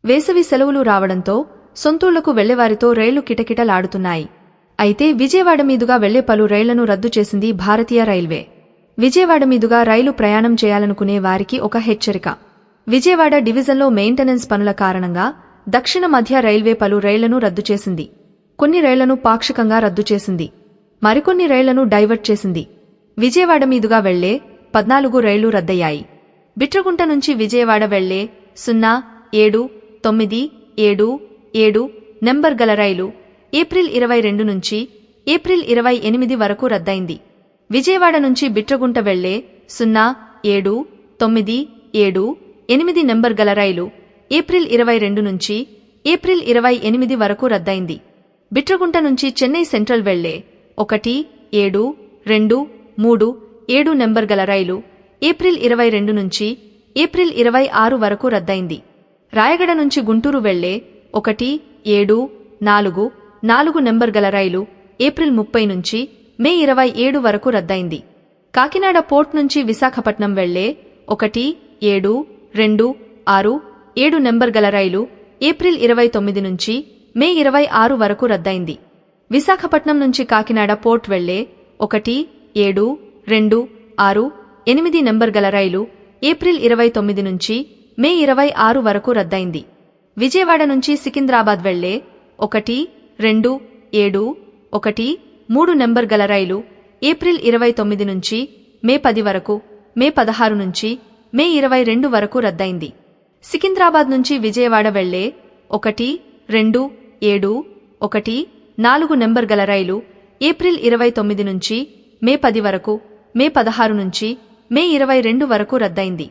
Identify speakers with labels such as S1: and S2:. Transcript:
S1: వేసవి సెలవులు రావడంతో సొంతూళ్లకు వెళ్లేవారితో రైళ్లు కిటకిటలాడుతున్నాయి. అయితే విజయవాడ మీదుగా వెళ్లే పలు రైళ్లను రద్దు చేసింది భారతీయ రైల్వే. విజయవాడ మీదుగా రైలు ప్రయాణం చేయాలనుకునే వారికి ఒక హెచ్చరిక. విజయవాడ డివిజన్లో మెయింటెనెన్స్ పనుల కారణంగా దక్షిణ మధ్య రైల్వే పలు రైళ్లను రద్దు చేసింది. కొన్ని రైళ్లను పాక్షికంగా రద్దు చేసింది. మరికొన్ని రైళ్లను డైవర్ట్ చేసింది. విజయవాడ మీదుగా వెళ్లే 14 రైళ్లు రద్దయ్యాయి. బిట్రగుంట నుంచి విజయవాడ వెళ్లే 0797 నెంబర్ గల రైలు ఏప్రిల్ 22 నుంచి ఏప్రిల్ 28 వరకు రద్దయింది. విజయవాడ నుంచి బిట్రగుంట వెళ్లే 0798 నెంబర్ గల రైలు ఏప్రిల్ 22 నుంచి ఏప్రిల్ 28 వరకు రద్దయింది. బిట్రగుంట నుంచి చెన్నై సెంట్రల్ వెళ్లే 1737 నెంబర్ గల రైలు ఏప్రిల్ 22 నుంచి ఏప్రిల్ 26 వరకు రద్దయింది. రాయగడ నుంచి గుంటూరు వెళ్లే 1744 నెంబర్ గల రైలు ఏప్రిల్ 30 నుంచి మే 27 వరకు రద్దయింది. కాకినాడ పోర్ట్ నుంచి విశాఖపట్నం వెళ్లే 1726 నెంబర్ గల రైలు ఏప్రిల్ 29 నుంచి మే 26 వరకు రద్దయింది. విశాఖపట్నం నుంచి కాకినాడ పోర్ట్ వెళ్లే 1726 నెంబర్ గల రైలు ఏప్రిల్ 29 నుంచి మే 26 వరకు రద్దయింది. విజయవాడ నుంచి సికింద్రాబాద్ వెళ్లే 1273 నెంబర్ గల రైలు ఏప్రిల్ 29 నుంచి మే 10 వరకు, మే 16 నుంచి మే 22 వరకు రద్దయింది. సికింద్రాబాద్ నుంచి విజయవాడ వెళ్లే 1714 నెంబర్ గల రైలు ఏప్రిల్ 29 నుంచి మే 10 వరకు, మే 16 నుంచి మే 22 వరకు రద్దయింది.